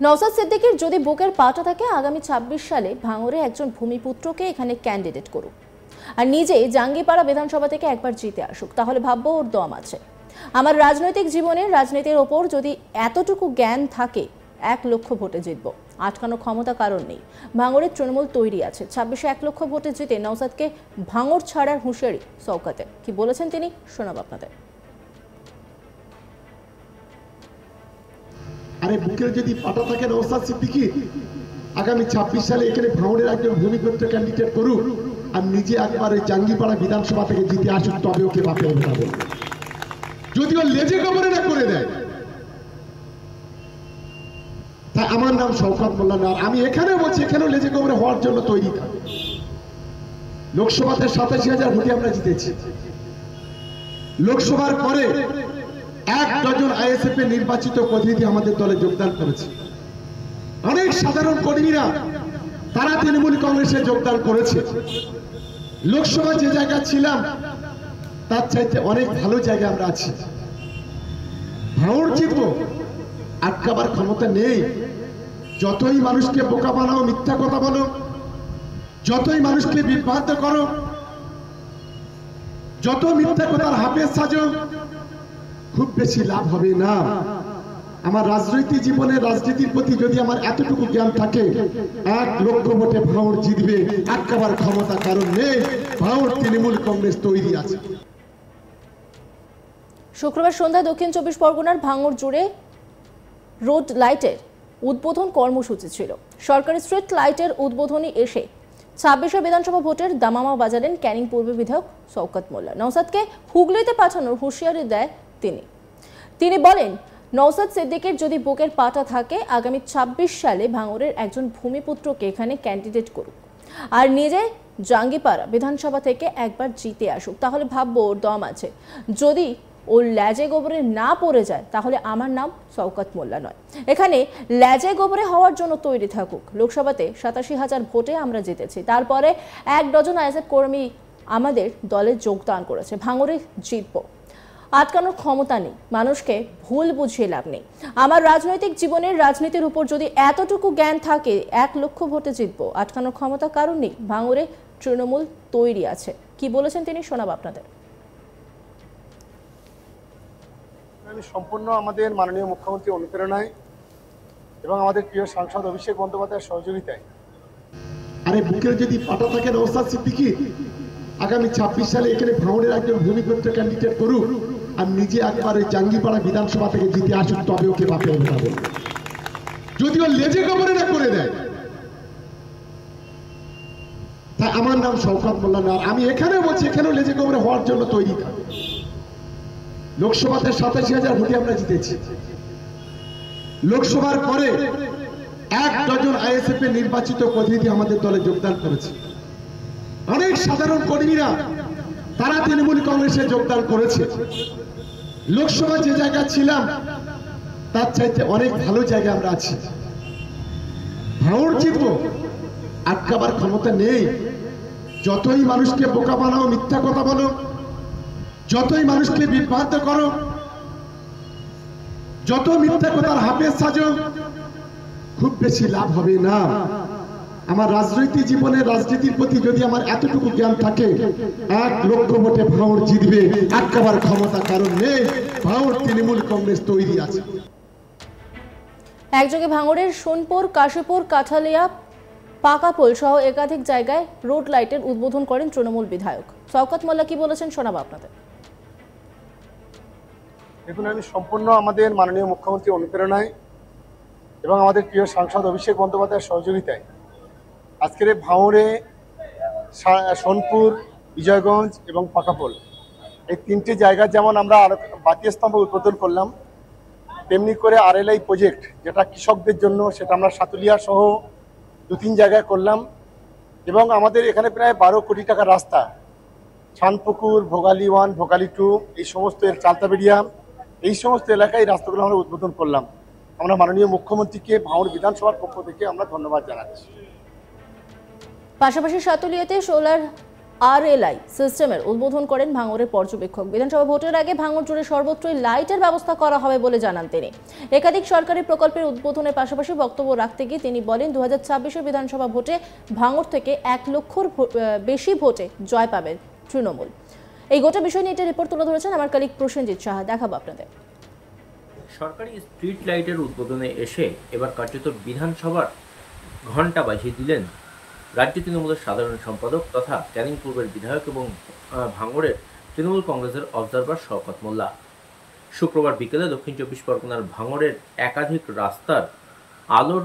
নওশাদ সিদ্দিকীর যদি বুকের পাটা থাকে আগামী ২৬ সালে ভাঙড়ে একজন ভূমিপুত্রকে এখানে ক্যান্ডিডেট করুক আর নিজে জাঙ্গিপাড়া বিধানসভা থেকে একবার জিতে আসুক, তাহলে ভাববো ওর দম আছে। আমার রাজনৈতিক জীবনে রাজনীতির ওপর যদি এতটুকু জ্ঞান থাকে ১ লক্ষ ভোটে জিতবো। আটকানোর ক্ষমতা কারণ নেই। ভাঙড়ের তৃণমূল তৈরি আছে। ২৬-এ ১ লক্ষ ভোটে জিতে নওশাদকে ভাঙড় ছাড়ার হুঁশিয়ারি শওকতের। কি বলেছেন তিনি, শোনাব আপনাদের। আরে বুকের যদি পাটা থাকে নওশাদ সিদ্দিকী আগামী ২৬ সালে এখানে ভাঙড়ের একজন ভূমিপুত্র ক্যান্ডিডেট করুক আর নিজে একবার ওই জাঙ্গিপাড়া বিধানসভা থেকে জিতে আসুক, তবে ওকে বাপের কথা বলবে। যদি ও লেজে গোবরে না করে দেয়, তাই আমার নাম শওকত মোল্লা না। আমি এখানে বলছি, এখানেও লেজে গোবরে হওয়ার জন্য তৈরি থাকবে। লোকসভাতে ৮৭,০০০ ভোটে আমরা জিতেছি। লোকসভার পরে ১ ডজন আইএসএফ এর নির্বাচিত প্রতিনিধি আমাদের দলে যোগদান করেছে। অনেক সাধারণ কর্মীরা তারা তৃণমূল কংগ্রেসে যোগদান করেছে। লোকসভা যে জায়গা ছিলাম তার চাইতে অনেক ভালো জায়গায় আমরা আছি। ভাঙড় জিতবো, আটকাবার ক্ষমতা নেই। যতই মানুষকে বোকা বানাও, মিথ্যা কথা বলো, যতই মানুষকে বিভ্রান্ত করো, যত মিথ্যা কথার হাফেজ সাজো, খুব বেশি লাভ হবে না। আমার রাজনৈতিক জীবনে রাজনীতির প্রতি যদি আমার এতটুকু জ্ঞান থাকে, ১ লক্ষ ভোটে ভাঙড় জিতবে, আটকাবার ক্ষমতা কারণ নেই। ভাঙড় তৃণমূল কংগ্রেস তৈরি আছে। শুক্রবার সন্ধ্যায় দক্ষিণ ২৪ পরগনার ভাঙড় জুড়ে রোড লাইটের উদ্বোধন কর্মসূচি ছিল। সরকারি স্ট্রিট লাইটের উদ্বোধনী এসে ২৬ বিধানসভা ভোটের দামামা বাজালেন ক্যানিং পূর্ব বিধায়ক শওকত মোল্লা। নওশাদকে হুগলিতে পাঠানোর হুঁশিয়ারি দেয় তিনি বলেন, নওশাদ সিদ্দিকীর যদি বুকের পাটা থাকে আগামী ২৬ সালে ভাঙড়ের একজন ভূমিপুত্রকে এখানে ক্যান্ডিডেট করুক আর নিজে জাঙ্গিপাড়া বিধানসভা থেকে একবার জিতে আসুক, তাহলে ভাববো ওর দম আছে। যদি ওর ল্যাজে গোবরে না পড়ে যায় তাহলে আমার নাম শওকত মোল্লা নয়। এখানে ল্যাজে গোবরে হওয়ার জন্য তৈরি থাকুক। লোকসভাতে ৮৭,০০০ ভোটে আমরা জিতেছি। তারপরে ১ ডজন আইএসএফ কর্মী আমাদের দলে যোগদান করেছে। ভাঙড়ে জিতবো, আটকানোর ক্ষমতা নেই। মানুষকে ভুল বুঝিয়ে লাভ নেই। আমার রাজনৈতিক জীবনের রাজনীতির উপর যদি এতটুকু জ্ঞান থাকে ১ লক্ষ ভোটে জিতবো। আটকানোর ক্ষমতা কারণ নেই। ভাঙড়ে তৃণমূল তৈরি আছে। কি বলেছেন তিনি, শোনাব আপনাদের। সম্পূর্ণ আমাদের মাননীয় মুখ্যমন্ত্রী অনুপ্রেরণায় এবং আমাদের প্রিয় সাংসদ অভিষেক বন্দ্যোপাধ্যায়ের সহযোগিতায়। আরে বুকের যদি পাটা থাকে নওশাদ সিদ্দিকী আগামী ২৬ সালে এখানে ভাঙড়ের একজন ভূমিপুত্র ক্যান্ডিডেট করুক আর নিজে একবার ওই জাঙ্গিপাড়া বিধানসভা থেকে জিতে আসুক, তবে ওকে বাপের কথা বলবে। যদি ও লেজে গোবরে না করে দেয়, তাই আমার নাম শওকত মোল্লা না। আমি এখানে বলছি, এখানেও লেজে গোবরে হওয়ার জন্য তৈরি থাকবে। লোকসভাতে ৮৭,০০০ ভোটে আমরা জিতেছি। লোকসভার পরে ১ ডজন আইএসএফ এর নির্বাচিত প্রতিনিধি আমাদের দলে যোগদান করেছে। অনেক সাধারণ কর্মীরা তারা তৃণমূল কংগ্রেসে যোগদান করেছে। লোকসভা যে জায়গা ছিলাম তার চাইতে অনেক ভালো জায়গায় আমরা আছি। ভাঙড় জিতবো, আটকাবার ক্ষমতা নেই। যতই মানুষকে বোকা বানাও, মিথ্যা কথা বলো, যতই মানুষকে বিভ্রান্ত করো, যত মিথ্যা কথার হাফেজ সাজো, খুব বেশি লাভ হবে না। আমার রাজনৈতিক জীবনে রাজনীতির প্রতি যদি আমার এতটুকু জ্ঞান থাকে, ১ লক্ষ ভোটে ভাঙড় জিতবে, আটকাবার ক্ষমতা কারণ নেই। ভাঙড় তৃণমূল কংগ্রেস তৈরি আছে। একযোগে ভাঙড়ের সোনপুর, কাশীপুর, কাঠালিয়া, পাকাপোল সহ একাধিক জায়গায় রোড লাইটের উদ্বোধন করেন তৃণমূল বিধায়ক শওকত মোল্লা। কি বলেছেন, শোনাব আপনাদের। দেখুন, আমি সম্পূর্ণ আমাদের মাননীয় মুখ্যমন্ত্রী অনুপ্রেরণায় এবং আমাদের প্রিয় সাংসদ অভিষেক বন্দ্যোপাধ্যায়ের সহযোগিতায় আজকের ভাঙড়ে সোনপুর, বিজয়গঞ্জ এবং পাকাপোল এই ৩টি জায়গা যেমন আমরা বাতিস্তম্ভ উদ্বোধন করলাম, তেমনি করে RLI প্রজেক্ট যেটা কৃষকদের জন্য, সেটা আমরা সাতুলিয়া সহ ২-৩ জায়গায় করলাম। এবং আমাদের এখানে প্রায় ১২ কোটি টাকার রাস্তা, ছানপুকুর, ভোগালী 1, ভোগালী 2, এই সমস্ত চালতাবেড়িয়া, এই সমস্ত এলাকায় রাস্তাগুলো আমরা উদ্বোধন করলাম। আমরা মাননীয় মুখ্যমন্ত্রীকে ভাঙড় বিধানসভার পক্ষ থেকে আমরা ধন্যবাদ জানাচ্ছি। পাশাপাশি সাতুলিয়াতে সোলার RLI সিস্টেমের উদ্বোধন করেন ভাঙড়ের পর্যবেক্ষক। বিধানসভা ভোটের আগে ভাঙড় জুড়ে সর্বত্রই লাইটের ব্যবস্থা করা হবে বলে জানান তিনি। একাধিক সরকারি প্রকল্পের উদ্বোধনের পাশাপাশি বক্তব্য রাখতে গিয়ে তিনি বলেন 2026-এর বিধানসভা ভোটে ভাঙড় থেকে 1 লক্ষর বেশি ভোটে জয় পাবে তৃণমূল। এই গোটা বিষয় নিয়ে একটা রিপোর্ট তুলে ধরেছেন আমার কলিগ প্রসেনজিৎ সাহা। দেখাবো আপনাদের। সরকারি স্ট্রিট লাইটের উদ্বোধনে এসে এবার কার্যত বিধানসভার ঘণ্টা বাজিয়ে দিলেন রাজ্য তৃণমূলের সাধারণ সম্পাদক তথা ক্যানিং পূর্বের বিধায়ক এবং ভাঙড়ের তৃণমূল কংগ্রেসের অবজারভার শওকত মোল্লা। শুক্রবার বিকেলে দক্ষিণ চব্বিশ পরগনার ভাঙড়ের একাধিক রাস্তার আলোর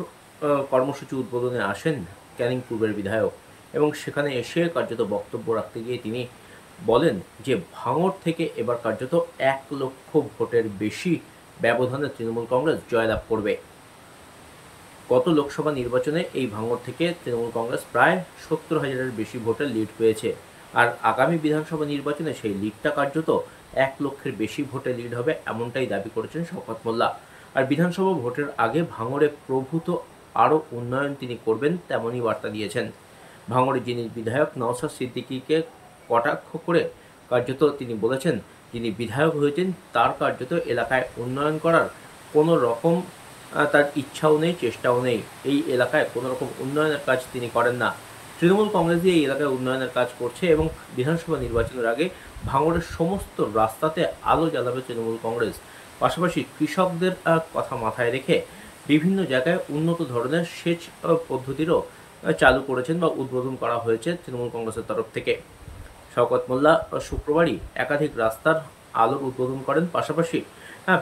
কর্মসূচি উদ্বোধনে আসেন ক্যানিং পূর্বের বিধায়ক এবং সেখানে এসে কার্যত বক্তব্য রাখতে গিয়ে তিনি বলেন যে ভাঙড় থেকে এবার কার্যত 1 লক্ষ ভোটের বেশি ব্যবধানে তৃণমূল কংগ্রেস জয়লাভ করবে। গত লোকসভা নির্বাচনে এই ভাঙড় থেকে তৃণমূল কংগ্রেস প্রায় 70,000-এর বেশি ভোটের লিড পেয়েছে, আর আগামী বিধানসভা নির্বাচনে সেই লিডটা কার্যত 1 লক্ষের বেশি ভোটে লিড হবে, এমনটাই দাবি করেছেন শওকত মোল্লা। আর বিধানসভা ভোটের আগে ভাঙড়ে প্রভূত আরও উন্নয়ন তিনি করবেন তেমনই বার্তা দিয়েছেন। ভাঙড়ের যিনি বিধায়ক নওশাদ সিদ্দিকীকে কটাক্ষ করে কার্যত তিনি বলেছেন যিনি বিধায়ক হয়েছেন তার কার্যত এলাকায় উন্নয়ন করার কোনো রকম তার ইচ্ছাও নেই, চেষ্টাও নেই। এই এলাকায় কোনো রকম উন্নয়নের কাজ তিনি করেন না। তৃণমূল কংগ্রেস এই এলাকায় উন্নয়নের কাজ করছে এবং বিধানসভা নির্বাচনের আগে ভাঙড়ের সমস্ত রাস্তাতে আলো জ্বালাবে তৃণমূল কংগ্রেস। পাশাপাশি কৃষকদের কথা মাথায় রেখে বিভিন্ন জায়গায় উন্নত ধরনের সেচ পদ্ধতিরও চালু করেছেন বা উদ্বোধন করা হয়েছে তৃণমূল কংগ্রেসের তরফ থেকে। শওকত মোল্লা শুক্রবারই একাধিক রাস্তার আলোর উদ্বোধন করেন। পাশাপাশি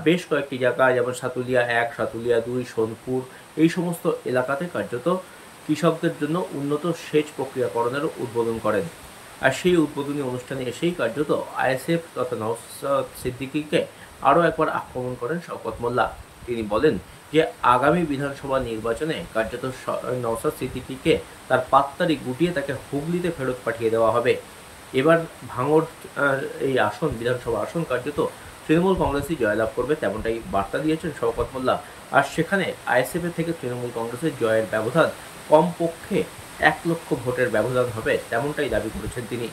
বেশ কয়েকটি জায়গা যেমন সাতুলিয়া 1, সাতুলিয়া 2, সোনপুর এই সমস্ত এলাকাতে কার্যত কৃষকদের জন্য উন্নত সেচ প্রক্রিয়াকরণের উদ্বোধন করেন। আর সেই উদ্বোধনী অনুষ্ঠানে এসেই কার্যত আইএসএফ তথা নওশাদ সিদ্দিকীকে আরও একবার আক্রমণ করেন শওকত মোল্লা। তিনি বলেন যে আগামী বিধানসভা নির্বাচনে কার্যত নওশাদ সিদ্দিকীকে তার পাত্তারি গুটিয়ে তাকে হুগলিতে ফেরত পাঠিয়ে দেওয়া হবে। এবার ভাঙড় এই আসন বিধানসভা আসন কার্যত তৃণমূল কংগ্রেসই জয়লাভ করবে তেমনটাই বার্তা দিয়েছেন শওকত মোল্লা। আর সেখানে আইএসএফের থেকে তৃণমূল কংগ্রেসের জয়ের ব্যবধান কমপক্ষে 1 লক্ষ ভোটের ব্যবধান হবে তেমনটাই দাবি করেছেন তিনি।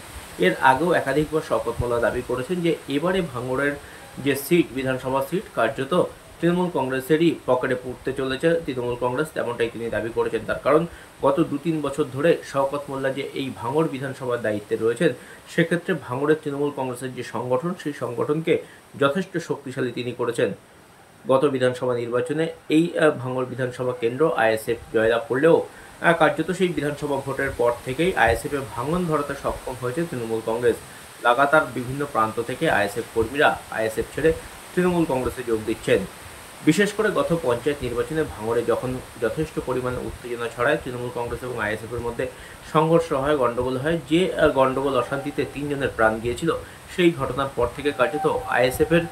এর আগেও একাধিকবার শওকত মোল্লা দাবি করেছেন যে এবারে ভাঙড়ের যে সিট বিধানসভা সিট কার্যত তৃণমূল কংগ্রেসেরই পকেটে পুড়তে চলেছে তৃণমূল কংগ্রেস, তেমনটাই তিনি দাবি করেছেন। তার কারণ গত 2-3 বছর ধরে শওকত মোল্লা যে এই ভাঙড় বিধানসভার দায়িত্বে রয়েছেন সেক্ষেত্রে ভাঙড়ের তৃণমূল কংগ্রেসের যে সংগঠন সেই সংগঠনকে যথেষ্ট শক্তিশালী তিনি করেছেন। গত বিধানসভা নির্বাচনে এই ভাঙড় বিধানসভা কেন্দ্র আইএসএফ জয়লাভ করলেও কার্যত সেই বিধানসভা ভোটের পর থেকেই আইএসএফে ভাঙন ধরাতে সক্ষম হয়েছে তৃণমূল কংগ্রেস। লাগাতার বিভিন্ন প্রান্ত থেকে আইএসএফ কর্মীরা আইএসএফ ছেড়ে তৃণমূল কংগ্রেসে যোগ দিচ্ছেন। বিশেষ করে গত পঞ্চায়েত নির্বাচনে ভাঙড়ে যখন যথেষ্ট পরিমাণে উত্তেজনা ছড়ায় তৃণমূল কংগ্রেস এবং আইএসএফের মধ্যে সংঘর্ষ হয়, গণ্ডগোল হয়, যে গণ্ডগোল অশান্তিতে 3 জনের প্রাণ গিয়েছিল সেই ঘটনার পর থেকে কার্যত আইএসএফের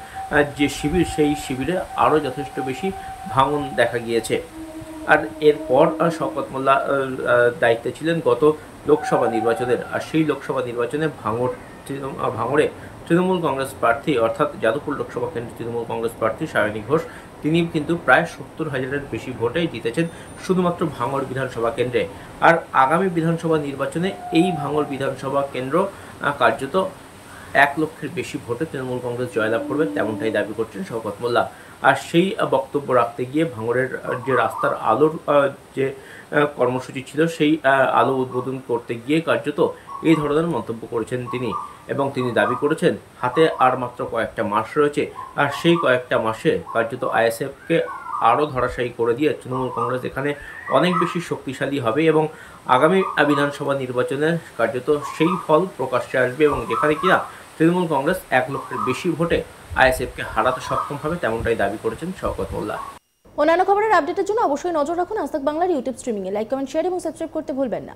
যে শিবির সেই শিবিরে আরও যথেষ্ট বেশি ভাঙন দেখা গিয়েছে। আর এরপর শওকত মোল্লা দায়িত্বে ছিলেন গত লোকসভা নির্বাচনের। আর সেই লোকসভা নির্বাচনে ভাঙড়ে তৃণমূল কংগ্রেস প্রার্থী অর্থাৎ যাদবপুর লোকসভা কেন্দ্রের তৃণমূল কংগ্রেস প্রার্থী সায়নী ঘোষ তিনি কিন্তু প্রায় 70,000-এর বেশি ভোটে জিতেছেন শুধুমাত্র ভাঙড় বিধানসভা কেন্দ্রে। আর আগামী বিধানসভা নির্বাচনে এই ভাঙড় বিধানসভা কেন্দ্র কার্যত 1 লক্ষের বেশি ভোটে তৃণমূল কংগ্রেস জয়লাভ করবে তেমনটাই দাবি করছেন শওকত মোল্লা। আর সেই বক্তব্য রাখতে গিয়ে ভাঙড়ের যে রাস্তার আলোর যে কর্মসূচি ছিল সেই আলো উদ্বোধন করতে গিয়ে কার্যত এই ধরনের মন্তব্য করেছেন তিনি এবং তিনি দাবি করেছেন হাতে আর মাত্র কয়েকটা মাস রয়েছে আর সেই কয়েকটা মাসে কার্যত আইএসএফকে আরও ধরাশায়ী করে দিয়ে তৃণমূল কংগ্রেস এখানে অনেক বেশি শক্তিশালী হবে এবং আগামী বিধানসভা নির্বাচনে কার্যত সেই ফল প্রকাশ্যে আসবে এবং যেখানে কিনা তৃণমূল কংগ্রেস 1 লক্ষের বেশি ভোটে আইএসএফকে হারাতে সক্ষম হবে তেমনটাই দাবি করেছেন শওকত মোল্লা। অন্যান্য খবরের আপডেটের জন্য অবশ্যই নজর রাখুন আজ তাক বাংলার ইউটিউব স্ট্রিমিংয়ে। লাইক, কমেন্ট, শেয়ার এবং সাবস্ক্রাইব করতে ভুলবেন না।